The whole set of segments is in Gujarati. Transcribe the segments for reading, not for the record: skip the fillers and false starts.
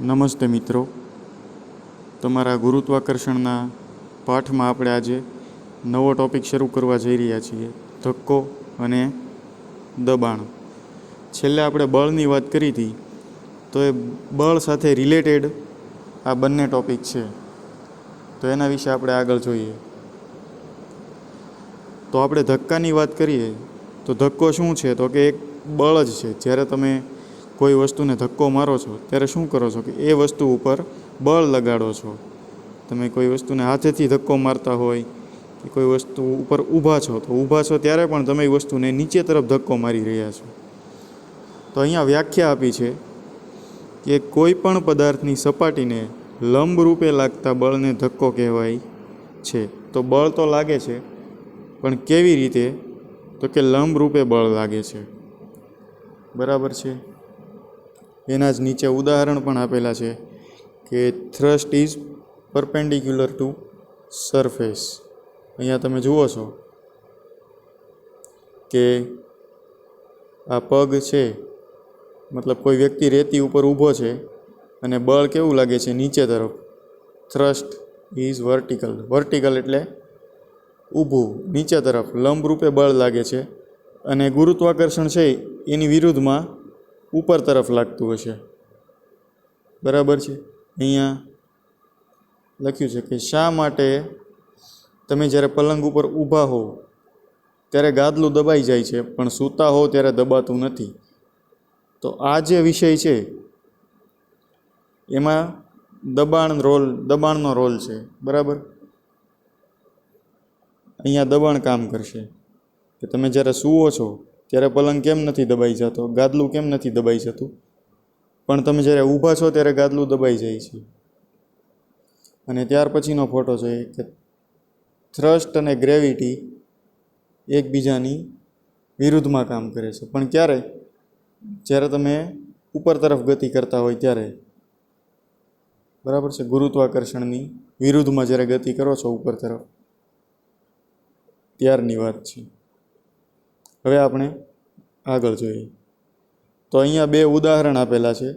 નમસ્તે મિત્રો, તમારા ગુરુત્વાકર્ષણના પાઠમાં આપણે આજે નવો ટૉપિક શરૂ કરવા જઈ રહ્યા છીએ, ધક્કો અને દબાણ. છેલ્લે આપણે બળની વાત કરી હતી, તો એ બળ સાથે રિલેટેડ આ બંને ટૉપિક છે, તો એના વિશે આપણે આગળ જોઈએ. તો આપણે ધક્કાની વાત કરીએ તો ધક્કો શું છે? તો કે એક બળ જ છે. જ્યારે તમે કોઈ વસ્તુને ધક્કો મારો છો ત્યારે શું કરો છો કે એ વસ્તુ ઉપર બળ લગાડો છો. તમે કોઈ વસ્તુને હાથેથી ધક્કો મારતા હોય કે કોઈ વસ્તુ ઉપર ઊભા છો ત્યારે પણ તમે એ વસ્તુને નીચે તરફ ધક્કો મારી રહ્યા છો. તો અહીંયા વ્યાખ્યા આપી છે કે કોઈ પણ પદાર્થની સપાટીને લંબ રૂપે લાગતા બળને ધક્કો કહેવાય છે. તો બળ તો લાગે છે, પણ કેવી રીતે? તો કે લંબ રૂપે બળ લાગે છે. બરાબર છે. એના જ નીચે ઉદાહરણ પણ આપેલા છે કે thrust is perpendicular two surface. અહીંયા તમે જુઓ છો કે આ પગ છે, મતલબ કોઈ વ્યક્તિ રેતી ઉપર ઊભો છે અને બળ કેવું લાગે છે? નીચે તરફ. Thrust is vertical. વર્ટિકલ એટલે ઊભું, નીચે તરફ લંબ રૂપે બળ લાગે છે. અને ગુરુત્વાકર્ષણ છે એની વિરુદ્ધમાં ઉપર તરફ લાગતું હશે. બરાબર છે. અહીંયા લખ્યું છે કે શા માટે તમે જ્યારે પલંગ ઉપર ઊભા હો ત્યારે ગાદલું દબાઈ જાય છે, પણ સૂતા હો ત્યારે દબાતું નથી. તો આ જે વિષય છે એમાં દબાણનો રોલ છે. બરાબર. અહીંયા દબાણ કામ કરશે કે તમે જ્યારે સૂવો છો ત્યારે પલંગ કેમ નથી દબાઈ જતો, ગાદલું કેમ નથી દબાઈ જતું, પણ તમે જ્યારે ઊભા છો ત્યારે ગાદલું દબાઈ જાય છે. અને ત્યાર પછીનો ફોટો છે કે થ્રસ્ટ અને ગ્રેવિટી એકબીજાની વિરુદ્ધમાં કામ કરે છે. પણ ક્યારે? જ્યારે તમે ઉપર તરફ ગતિ કરતા હોય ત્યારે. બરાબર છે. ગુરુત્વાકર્ષણની વિરુદ્ધમાં જ્યારે ગતિ કરો છો ઉપર તરફ, ત્યારની વાત છે. હવે આપણે આગળ જોઈએ. તો અહીંયા બે ઉદાહરણ આપેલા છે,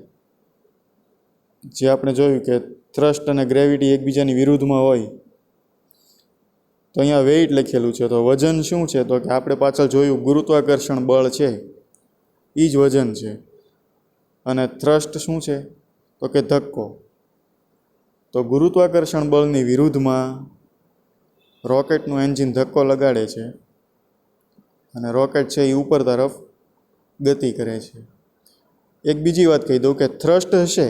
જે આપણે જોયું કે થ્રસ્ટ અને ગ્રેવિટી એકબીજાની વિરુદ્ધમાં હોય. તો અહીંયા વેઇટ લખેલું છે. તો વજન શું છે? તો કે આપણે પાછળ જોયું ગુરુત્વાકર્ષણ બળ છે એ જ વજન છે. અને થ્રસ્ટ શું છે? તો કે ધક્કો. તો ગુરુત્વાકર્ષણ બળની વિરુદ્ધમાં રોકેટનું એન્જિન ધક્કો લગાડે છે અને રોકેટ છે એ ઉપર તરફ ગતિ કરે છે. એક બીજી વાત કહી દઉં કે થ્રસ્ટ હશે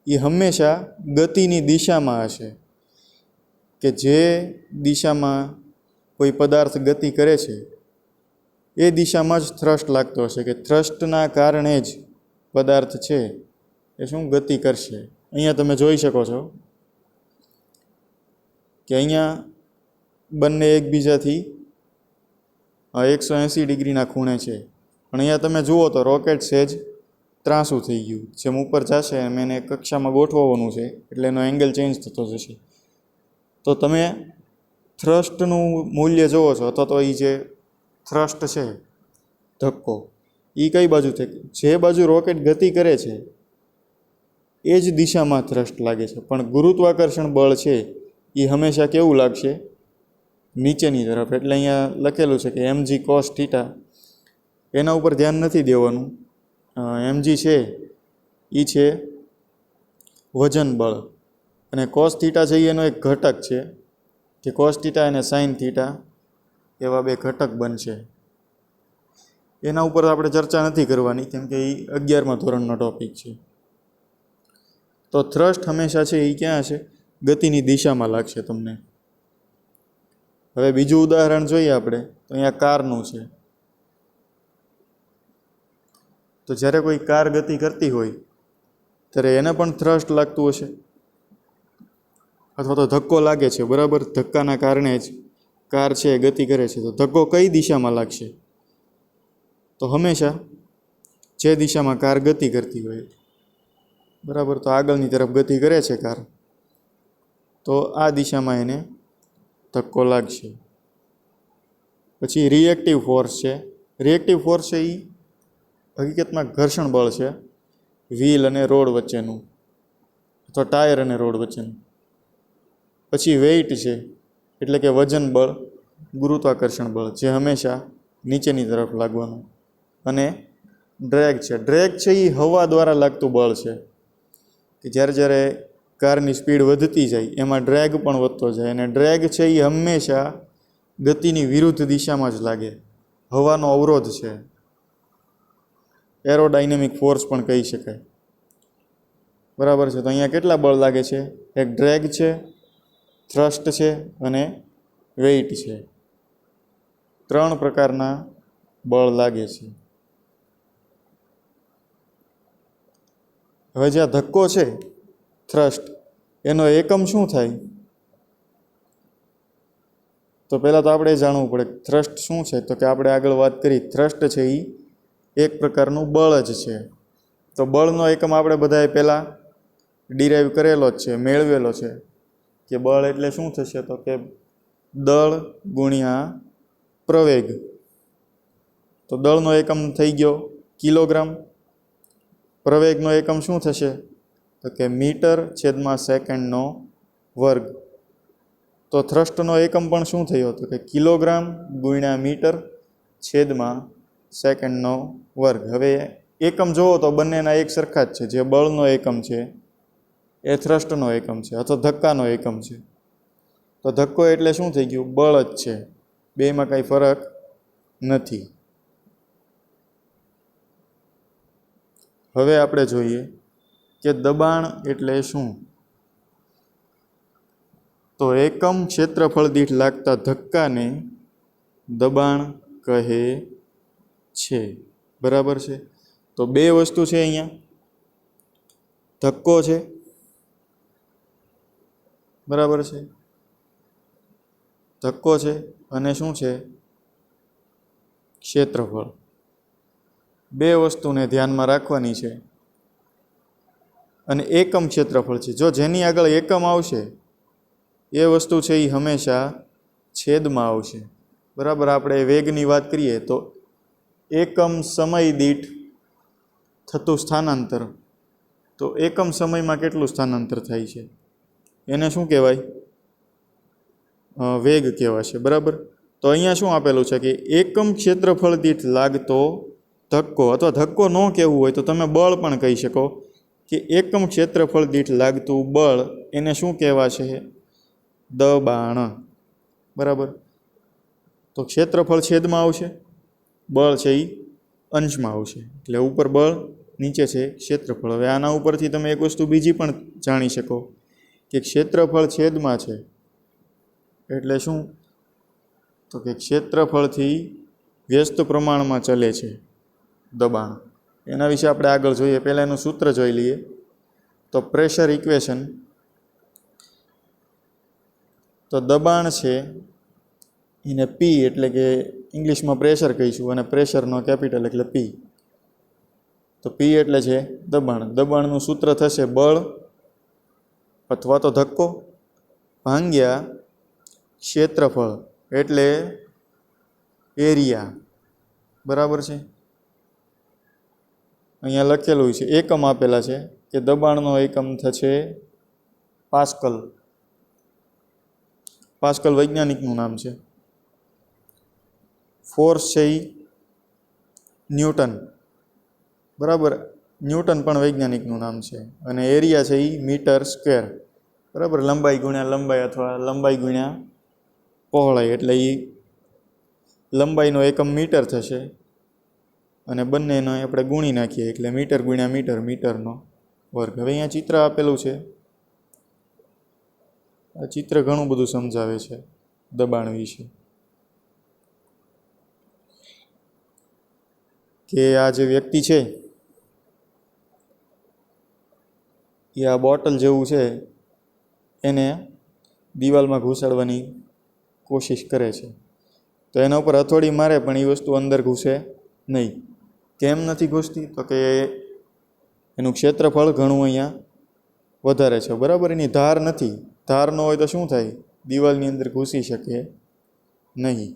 એ હંમેશા ગતિની દિશામાં હશે, કે જે દિશામાં કોઈ પદાર્થ ગતિ કરે છે એ દિશામાં જ થ્રસ્ટ લાગતો હશે, કે થ્રસ્ટના કારણે જ પદાર્થ છે એ શું ગતિ કરશે. અહીંયા તમે જોઈ શકો છો કે અહીંયા બંને એકબીજાથી 180 ડિગ્રીના ખૂણે છે. પણ અહીંયા તમે જુઓ તો રોકેટ સહેજ ત્રાંસું થઈ ગયું. જેમ ઉપર જશે એમ એને કક્ષામાં ગોઠવવાનું છે, એટલે એનો એંગલ ચેન્જ થતો જશે. તો તમે થ્રસ્ટનું મૂલ્ય જુઓ છો, અથવા તો એ જે થ્રસ્ટ છે ધક્કો, એ કઈ બાજુ છે? જે બાજુ રોકેટ ગતિ કરે છે એ જ દિશામાં થ્રસ્ટ લાગે છે. પણ ગુરુત્વાકર્ષણ બળ છે એ હંમેશા કેવું લાગશે? નીચેની તરફ. એટલે અહીંયા લખેલું છે કે mg cos થીટા. એના ઉપર ધ્યાન નથી દેવાનું. mg છે એ છે વજન બળ, અને કોસ થીટા છે એનો એક ઘટક છે, કે કોસ થીટા અને સાઇન થીટા એવા બે ઘટક બનશે. એના ઉપર આપણે ચર્ચા નથી કરવાની, કેમ કે એ 11મા ધોરણનો ટોપિક છે. તો થ્રસ્ટ હંમેશા છે એ ક્યાં હશે? ગતિની દિશામાં લાગશે તમને. હવે બીજું ઉદાહરણ જોઈએ આપણે. તો અહીંયા કારનું છે. તો જ્યારે કોઈ કાર ગતિ કરતી હોય ત્યારે એને પણ થ્રસ્ટ લાગતું હશે, અથવા તો ધક્કો લાગે છે. બરાબર. ધક્કાના કારણે જ કાર છે ગતિ કરે છે. તો ધક્કો કઈ દિશામાં લાગશે? તો હંમેશા જે દિશામાં કાર ગતિ કરતી હોય. બરાબર. તો આગળની તરફ ગતિ કરે છે કાર, તો આ દિશામાં એને ધક્કો લાગશે. પછી રિએક્ટિવ ફોર્સ છે. રિએક્ટિવ ફોર્સ છે એ હકીકતમાં ઘર્ષણ બળ છે વ્હીલ અને રોડ વચ્ચેનું. અથવા ટાયર અને રોડ વચ્ચેનું. પછી વેઇટ છે એટલે કે વજન બળ, ગુરુત્વાકર્ષણ બળ જે હંમેશા નીચેની તરફ લાગવાનું. અને ડ્રેગ છે. ડ્રેગ છે એ હવા દ્વારા લાગતું બળ છે કે જ્યારે જ્યારે કારની સ્પીડ વધતી જાય એમાં ડ્રેગ પણ વધતો જાય. અને ડ્રેગ છે એ હંમેશા ગતિની વિરુદ્ધ દિશામાં જ લાગે. હવાનો અવરોધ છે. એરોડાયનેમિક ફોર્સ પણ કહી શકાય. બરાબર છે. તો અહીંયા કેટલા બળ લાગે છે? એક ડ્રેગ છે, થ્રસ્ટ છે અને વેઇટ છે. 3 પ્રકારના બળ લાગે છે. હવે જ્યાં ધક્કો છે થ્રસ્ટ, એનો એકમ શું થાય? તો પહેલાં તો આપણે જાણવું પડે થ્રસ્ટ શું છે. તો કે આપણે આગળ વાત કરી, થ્રસ્ટ છે એ એક પ્રકારનું બળ જ છે. તો બળનો એકમ આપણે બધાએ પહેલાં ડિરાઈવ કરેલો જ છે, મેળવેલો છે કે બળ એટલે શું થશે? તો કે દળ ગુણ્યા પ્રવેગ. તો દળનો એકમ થઈ ગયો કિલોગ્રામ. પ્રવેગનો એકમ શું થશે? તો કે મીટર છેદમાં સેકન્ડનો વર્ગ. તો થ્રસ્ટનો એકમ પણ શું થયો? તો કે કિલોગ્રામ ગુણ્યા મીટર છેદમાં સેકન્ડનો વર્ગ. હવે એકમ જુઓ તો બંનેના એક સરખા જ છે. જે બળનો એકમ છે એ થ્રસ્ટનો એકમ છે અથવા ધક્કાનો એકમ છે. તો ધક્કો એટલે શું થઈ ગયું? બળ જ છે. બેમાં કાંઈ ફરક નથી. હવે આપણે જોઈએ કે દબાણ એટલે શું? તો એકમ ક્ષેત્રફળ દીઠ લાગતા ધક્કાને દબાણ કહે છે. બરાબર છે. તો 2 વસ્તુ છે અહીંયા. ધક્કો છે, બરાબર છે, ધક્કો છે અને શું છે? ક્ષેત્રફળ. 2 વસ્તુને ધ્યાનમાં રાખવાની છે. અને એકમ ક્ષેત્રફળ છે. જો જેની આગળ એકમ આવશે એ વસ્તુ છે એ હંમેશા છેદમાં આવશે. બરાબર. આપણે વેગની વાત કરીએ તો એકમ સમય દીઠ થતું સ્થાનાંતર, તો એકમ સમયમાં કેટલું સ્થાનાંતર થાય છે એને શું કહેવાય? વેગ કહેવાશે. બરાબર. તો અહીંયા શું આપેલું છે કે એકમ ક્ષેત્રફળ દીઠ લાગતો ધક્કો, અથવા ધક્કો ન કહેવું હોય તો તમે બળ પણ કહી શકો કે એકમ ક્ષેત્રફળ દીઠ લાગતું બળ એને શું કહેવાશે? દબાણ. બરાબર. તો ક્ષેત્રફળ છેદમાં આવશે, બળ છે એ અંશમાં આવશે. એટલે ઉપર બળ, નીચે છે ક્ષેત્રફળ. હવે આના ઉપરથી તમે એક વસ્તુ બીજી પણ જાણી શકો કે ક્ષેત્રફળ છેદમાં છે એટલે શું? તો કે ક્ષેત્રફળથી વ્યસ્ત પ્રમાણમાં ચલે છે દબાણ. એના વિશે આપણે આગળ જોઈએ. પહેલાં એનું સૂત્ર જોઈ લઈએ. તો પ્રેશર ઇક્વેશન. તો દબાણ છે એને પી એટલે કે ઇંગ્લિશમાં પ્રેશર કહીશું અને પ્રેશરનો કેપિટલ એટલે પી. તો પી એટલે છે દબાણ. દબાણનું સૂત્ર થશે બળ અથવા તો ધક્કો ભાંગ્યા ક્ષેત્રફળ એટલે એરિયા. બરાબર છે. અહીંયા લખેલું છે, એકમ આપેલા છે કે દબાણનો એકમ થશે પાસ્કલ. પાસ્કલ વૈજ્ઞાનિકનું નામ છે. ફોર્સ છે એ ન્યૂટન. બરાબર. ન્યૂટન પણ વૈજ્ઞાનિકનું નામ છે. અને એરિયા છે એ મીટર સ્ક્વેર. બરાબર. લંબાઈ ગુણ્યા લંબાઈ અથવા લંબાઈ ગુણ્યા પહોળાઈ એટલે એ લંબાઈનો એકમ મીટર થશે અને બંનેનો આપણે ગુણી નાખીએ એટલે મીટર ગુણ્યા મીટર, મીટરનો વર્ગ. હવે અહીંયા ચિત્ર આપેલું છે. આ ચિત્ર ઘણું બધું સમજાવે છે દબાણ વિશે. કે આ જે વ્યક્તિ છે એ આ બોટલ જેવું છે એને દિવાલમાં ઘૂસાડવાની કોશિશ કરે છે. તો એના ઉપર હથોડી મારે પણ એ વસ્તુ અંદર ઘૂસે નહીં. કેમ નથી ઘૂસતી? તો કે એનું ક્ષેત્રફળ ઘણું અહીંયા વધારે છે. બરાબર. એની ધાર નથી. ધાર ન હોય તો શું થાય? દિવાલની અંદર ઘૂસી શકે નહીં.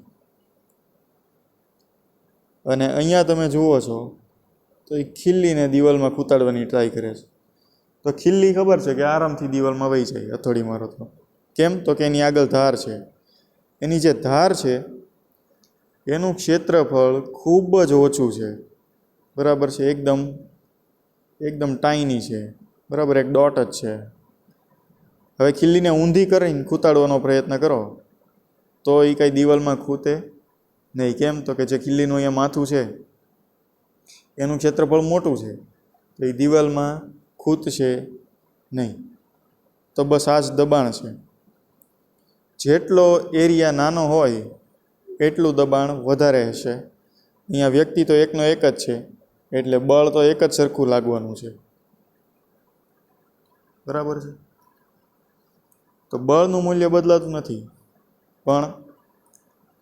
અને અહીંયા તમે જુઓ છો તો એ ખીલીને દિવાલમાં ખૂતાડવાની ટ્રાય કરે છે. તો ખીલ્લી ખબર છે કે આરામથી દિવાલમાં વહી જાય હથોડી મારો તો. કેમ? તો કે એની આગળ ધાર છે. એની જે ધાર છે એનું ક્ષેત્રફળ ખૂબ જ ઓછું છે, બરાબર છે, એકદમ ટાઈની છે, બરાબર, એક ડોટ જ છે. હવે ખીલ્લીને ઊંધી કરીને ખૂતાડવાનો પ્રયત્ન કરો તો એ કાંઈ દિવાલમાં ખૂતે નહીં. કેમ? તો કે જે ખીલ્લીનું અહીંયા માથું છે એનું ક્ષેત્રફળ મોટું છે, તો એ દિવાલમાં ખૂતશે નહીં. તો બસ આ જ દબાણ છે. જેટલો એરિયા નાનો હોય એટલું દબાણ વધારે હશે. અહીંયા વ્યક્તિ તો એકનો એક જ છે, એટલે બળ તો એક જ સરખું લાગવાનું છે, બરાબર છે. તો બળનું મૂલ્ય બદલાતું નથી, પણ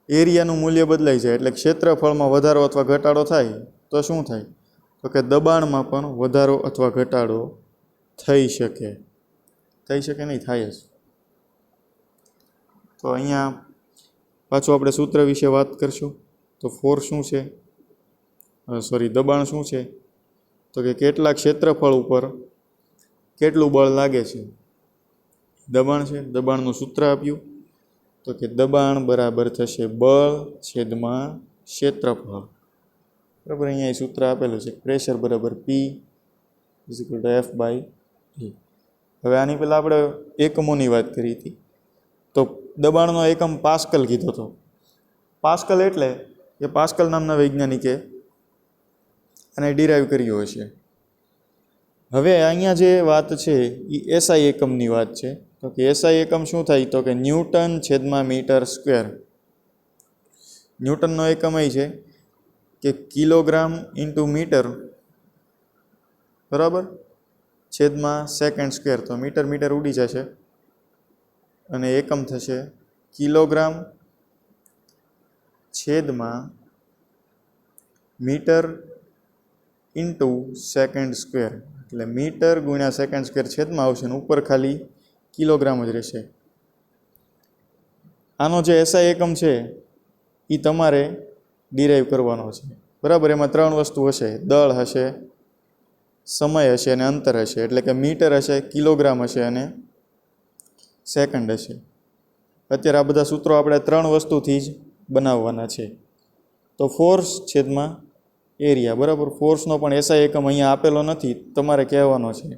એરિયાનું મૂલ્ય બદલાય છે. એટલે ક્ષેત્રફળમાં વધારો અથવા ઘટાડો થાય તો શું થાય? તો કે દબાણમાં પણ વધારો અથવા ઘટાડો થઈ શકે. નહીં? થાય જ. તો અહીંયા પાછું આપણે સૂત્ર વિશે વાત કરશું. તો ફોર્સ શું છે, દબાણ શું છે? તો કે કેટલા ક્ષેત્રફળ ઉપર કેટલું બળ લાગે છે, દબાણ છે. દબાણનું સૂત્ર આપ્યું તો કે દબાણ બરાબર થશે બળ છેદમાં ક્ષેત્રફળ, બરાબર. અહીંયા સૂત્ર આપેલું છે, પ્રેશર બરાબર P = F/E. હવે આની પહેલાં આપણે એકમોની વાત કરી હતી, તો દબાણનો એકમ પાસ્કલ કીધો હતો. પાસ્કલ એટલે કે પાસ્કલ નામના વૈજ્ઞાનિકે આને ડિરાઈવ કર્યો હશે. હવે અહીંયા જે વાત છે એ SI એકમની વાત છે. તો કે SI એકમ શું થાય? તો કે ન્યૂટન છેદમાં મીટર સ્ક્વેર. ન્યૂટનનો એકમ એ છે કે કિલોગ્રામ ઇન્ટુ મીટર, બરાબર, છેદમાં સેકન્ડ સ્ક્વેર. તો મીટર ઉડી જશે અને એકમ થશે કિલોગ્રામ છેદમાં મીટર ઇન્ટુ સેકન્ડ સ્ક્વેર. એટલે મીટર ગુણ્યા સેકન્ડ સ્ક્વેર છેદમાં આવશે ને ઉપર ખાલી કિલોગ્રામ જ રહેશે. આનો જે SI એકમ છે એ તમારે ડિરાઈવ કરવાનો છે, બરાબર. એમાં ત્રણ વસ્તુ હશે: દળ હશે, સમય હશે અને અંતર હશે. એટલે કે મીટર હશે, કિલોગ્રામ હશે અને સેકન્ડ હશે. અત્યારે આ બધા સૂત્રો આપણે ત્રણ વસ્તુથી જ બનાવવાના છે. તો ફોર્સ છેદમાં એરિયા, બરાબર. ફોર્સનો પણ SI એકમ અહીંયા આપેલો નથી, તમારે કહેવાનો છે.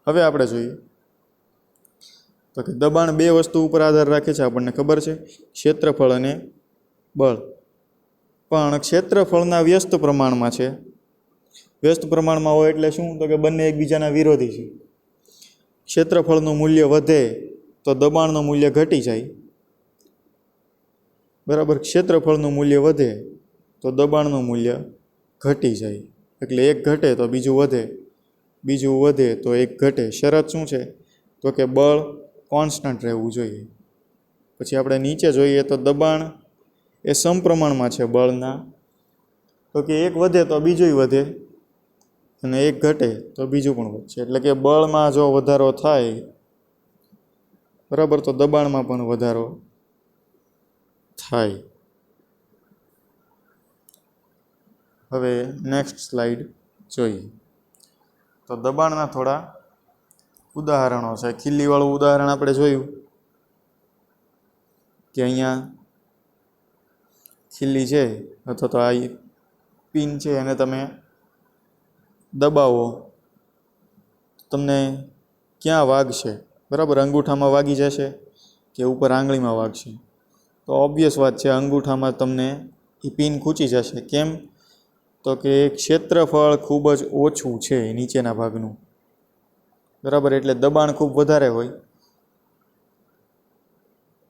હવે આપણે જોઈએ તો કે દબાણ બે વસ્તુ ઉપર આધાર રાખે છે, આપણને ખબર છે, ક્ષેત્રફળ અને બળ. પણ ક્ષેત્રફળના વ્યસ્ત પ્રમાણમાં છે. વ્યસ્ત પ્રમાણમાં હોય એટલે શું? તો કે બંને એકબીજાના વિરોધી છે. ક્ષેત્રફળનું મૂલ્ય વધે તો દબાણનું મૂલ્ય ઘટી જાય, બરાબર. ક્ષેત્રફળનું મૂલ્ય વધે તો દબાણનું મૂલ્ય ઘટી જાય. એટલે એક ઘટે તો બીજું વધે, બીજું વધે તો એક ઘટે. શરત શું છે? તો કે બળ કોન્સ્ટન્ટ રહેવું જોઈએ. પછી આપણે નીચે જોઈએ તો દબાણ એ સમપ્રમાણમાં છે બળના. તો કે એક વધે તો બીજુંય વધે અને એક ઘટે તો બીજું પણ વધશે. એટલે કે બળમાં જો વધારો થાય, બરાબર, તો દબાણમાં પણ વધારો થાય. હવે નેક્સ્ટ સ્લાઇડ જોઈએ તો દબાણના થોડા ઉદાહરણો છે. ખીલ્લીવાળું ઉદાહરણ આપણે જોયું કે અહીંયા ખીલ્લી છે અથવા તો આ પિન છે, એને તમે દબાવો તમને ક્યાં વાગશે, બરાબર. અંગૂઠામાં વાગી જશે કે ઉપર આંગળીમાં વાગશે? તો ઓબ્વિયસ વાત છે, અંગૂઠામાં તમને એ પિન ખૂંચી જશે. કેમ? તો કે ક્ષેત્રફળ ખૂબ જ ઓછું છે નીચેના ભાગનું, બરાબર. એટલે દબાણ ખૂબ વધારે હોય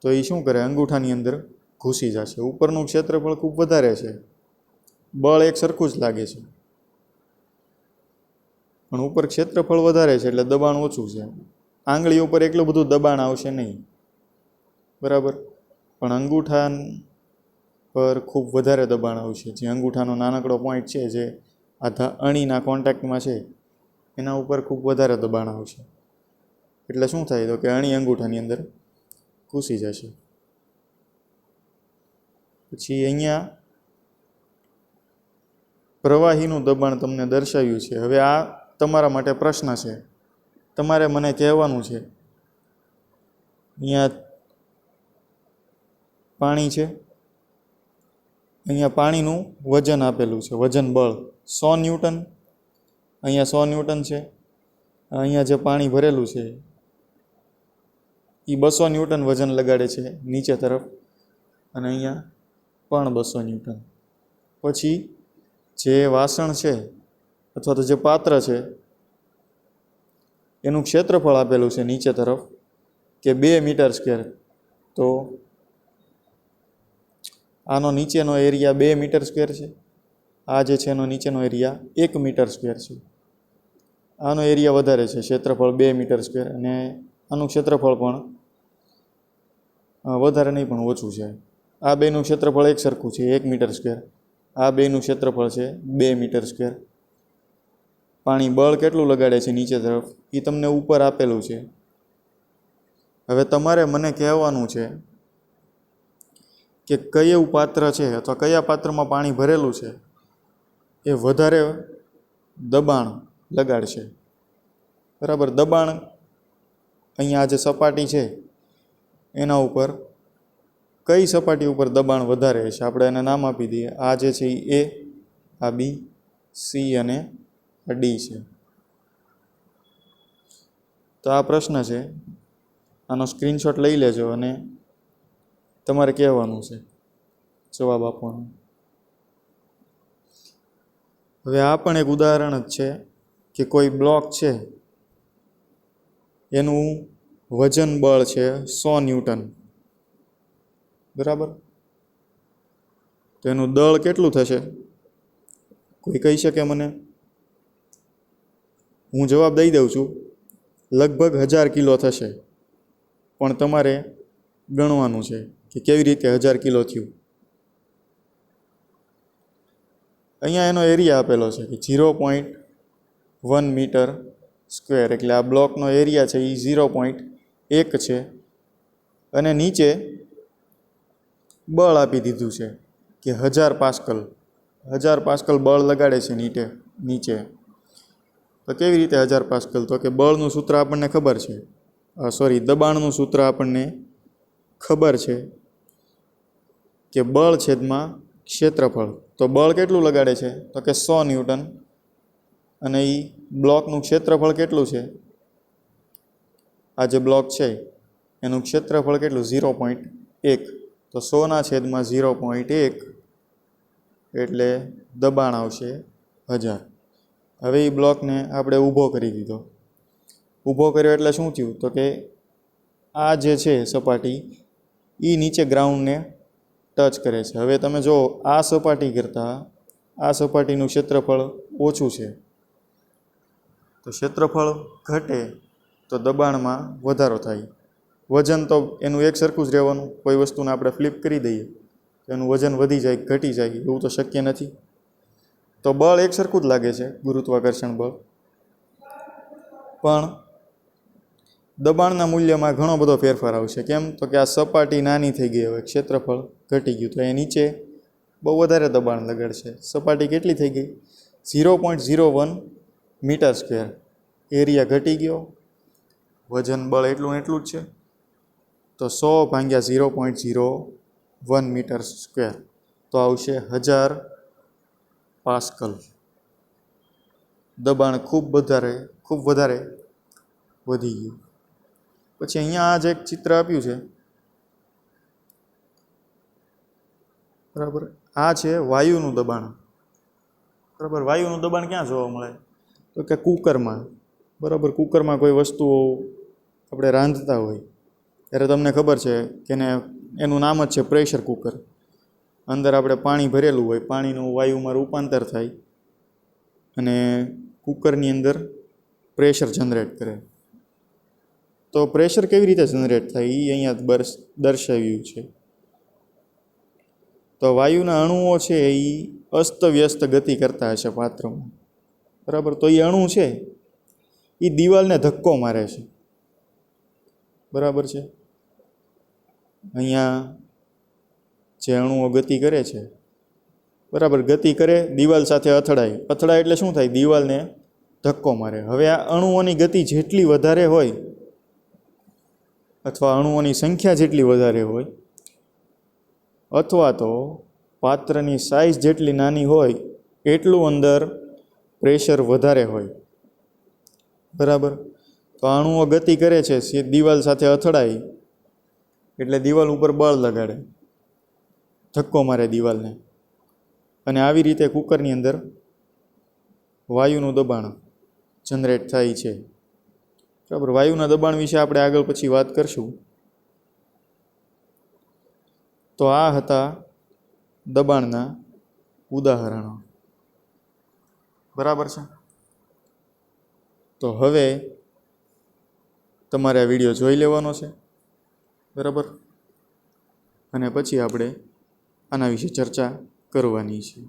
તો એ શું કરે? અંગૂઠાની અંદર ઘૂસી જશે. ઉપરનું ક્ષેત્રફળ ખૂબ વધારે છે, બળ એક સરખું જ લાગે છે, પણ ઉપર ક્ષેત્રફળ વધારે છે એટલે દબાણ ઓછું છે. આંગળી ઉપર એટલું બધું દબાણ આવશે નહીં, બરાબર. પણ અંગૂઠા પર ખૂબ વધારે દબાણ આવશે. જે અંગૂઠાનો નાનકડો પોઈન્ટ છે, જે આ અણીના કોન્ટેક્ટમાં છે, એના ઉપર ખૂબ વધારે દબાણ આવશે. એટલે શું થાય? તો કે અણી અંગૂઠાની અંદર ઘૂસી જશે. પછી અહીંયા પ્રવાહીનું દબાણ તમને દર્શાવ્યું છે. હવે આ તમારા માટે પ્રશ્ન છે, તમારે મને કહેવાનું છે અહીંયા પાણી છે, અહીંયા પાણીનું વજન આપેલું છે, વજન બળ 100 ન્યૂટન, અહીંયા 100 ન્યૂટન છે. અહીંયા જે પાણી ભરેલું છે એ 200 ન્યૂટન વજન લગાડે છે નીચે તરફ, અને અહીંયા પણ 200 ન્યૂટન. પછી જે વાસણ છે અથવા તો જે પાત્ર છે એનું ક્ષેત્રફળ આપેલું છે નીચે તરફ કે 2 મીટર સ્ક્વેર. તો આનો નીચેનો એરિયા 2 મીટર સ્ક્વેર છે, આ જે છે એનો નીચેનો એરિયા 1 મીટર સ્ક્વેર છે. આનો એરિયા વધારે છે, ક્ષેત્રફળ 2 મીટર સ્ક્વેર, અને આનું ક્ષેત્રફળ પણ વધારે નહીં પણ ઓછું છે. આ બેનું ક્ષેત્રફળ એક સરખું છે, 1 મીટર સ્ક્વેર. આ બેનું ક્ષેત્રફળ છે 2 મીટર સ્ક્વેર. પાણી બળ કેટલું લગાડે છે નીચે તરફ એ તમને ઉપર આપેલું છે. હવે તમારે મને કહેવાનું છે કે કયું પાત્ર છે અથવા કયા પાત્રમાં પાણી ભરેલું છે એ વધારે દબાણ લગાડશે. બરાબર, દબાણ અહીંયા આ જે સપાટી છે એના ઉપર કઈ સપાટી ઉપર દબાણ વધારે છે આપણે એને નામ આપી દઈએ. આ જે છે એ A, આ B, C અને આ D છે. તો આ પ્રશ્ન છે, આનો સ્ક્રીનશોટ લઈ લેજો અને તમારે કહેવાનું છે, જવાબ આપવાનો. હવે આ પણ એક ઉદાહરણ જ છે કે કોઈ બ્લોક છે એનું વજન બળ છે 100 ન્યૂટન. બરાબર, તો એનું દળ કેટલું થશે? કોઈ કહી શકે મને? હું જવાબ દઈ દઉં છું, લગભગ 1000 કિલો થશે. પણ તમારે ગણવાનું છે કે કેવી રીતે 1000 કિલો થયું. અહીંયા એનો એરિયા આપેલો છે કે 0.1 મીટર સ્ક્વેર, એટલે આ બ્લોકનો એરિયા છે એ 0.1 છે. અને નીચે બળ આપી દીધું છે કે 1000 પાસ્કલ. 1000 પાસ્કલ બળ લગાડે છે નીચે. તો કેવી રીતે 1000 પાસ્કલ? તો કે બળનું સૂત્ર આપણને ખબર છે, દબાણનું સૂત્ર આપણને ખબર છે કે બળ છેદમાં ક્ષેત્રફળ. તો બળ કેટલું લગાડે છે? તો કે 100 ન્યૂટન. અને એ બ્લોકનું ક્ષેત્રફળ કેટલું છે? આ જે બ્લોક છે એનું ક્ષેત્રફળ કેટલું? 0.1. તો 100/0.1 એટલે દબાણ આવશે 1000. હવે એ બ્લોકને આપણે ઊભો કરી દીધો. ઊભો કર્યો એટલે શું થયું? તો કે આ જે છે સપાટી એ નીચે ગ્રાઉન્ડને ટચ કરે છે. હવે તમે જો આ સપાટી કરતાં આ સપાટીનું ક્ષેત્રફળ ઓછું છે, તો ક્ષેત્રફળ ઘટે તો દબાણમાં વધારો થાય. વજન તો એનું એક સરખું જ રહેવાનું. કોઈ વસ્તુને આપણે ફ્લિપ કરી દઈએ તો એનું વજન વધી જાય ઘટી જાય એવું તો શક્ય નથી. તો બળ એક સરખું જ લાગે છે, ગુરુત્વાકર્ષણ બળ. પણ દબાણના મૂલ્યમાં ઘણો બધો ફેરફાર આવશે. કેમ? તો કે આ સપાટી નાની થઈ ગઈ, હવે ક્ષેત્રફળ ઘટી ગયું, તો એ નીચે બહુ વધારે દબાણ લગાડશે. સપાટી કેટલી થઈ ગઈ? 0.01 મીટર સ્ક્વેર. એરિયા ઘટી ગયો, વજન બળ એટલું જ છે. તો 100/0.01 મીટર સ્ક્વેર તો આવશે 1000 પાસ્કલ. દબાણ ખૂબ વધારે વધી ગયું. પછી અહીંયા આ જે એક ચિત્ર આપ્યું છે, બરાબર, આ છે વાયુનું દબાણ. બરાબર, વાયુનું દબાણ ક્યાં જોવા મળે? તો કે કુકરમાં. બરાબર, કુકરમાં કોઈ વસ્તુઓ આપણે રાંધતા હોય ત્યારે તમને ખબર છે કે એનું નામ જ છે પ્રેશર કુકર. અંદર આપણે પાણી ભરેલું હોય, પાણીનું વાયુમાં રૂપાંતર થાય અને કુકરની અંદર પ્રેશર જનરેટ કરે. તો પ્રેશર કેવી રીતે જનરેટ થાય એ અહીંયા દર્શાવ્યું છે. તો વાયુના અણુઓ છે એ અસ્તવ્યસ્ત ગતિ કરતા હશે પાત્રમાં. બરાબર, તો એ અણુ છે એ દિવાલને ધક્કો મારે છે. બરાબર છે, અહીંયા જે અણુઓ ગતિ કરે છે, બરાબર ગતિ કરે, દિવાલ સાથે અથડાય. અથડાય એટલે શું થાય? દિવાલને ધક્કો મારે. હવે આ અણુઓની ગતિ જેટલી વધારે હોય અથવા અણુઓની સંખ્યા જેટલી વધારે હોય અથવા તો પાત્રની સાઇઝ જેટલી નાની હોય એટલું અંદર પ્રેશર વધારે હોય. બરાબર. તો અણુઓ ગતિ કરે છે, દિવાલ સાથે અથડાય એટલે દિવાલ ઉપર બળ લગાડે, ધક્કો મારે દિવાલને, અને આવી રીતે કુકરની અંદર વાયુનું દબાણ જનરેટ થાય છે. બરાબર. વાયુના દબાણ વિશે આપણે આગળ પછી વાત કરશું. તો આ હતા દબાણના ઉદાહરણો. બરાબર છે. તો હવે તમારે આ વિડીયો જોઈ લેવાનો છે. બરાબર. અને પછી આપણે આના વિશે ચર્ચા કરવાની છે.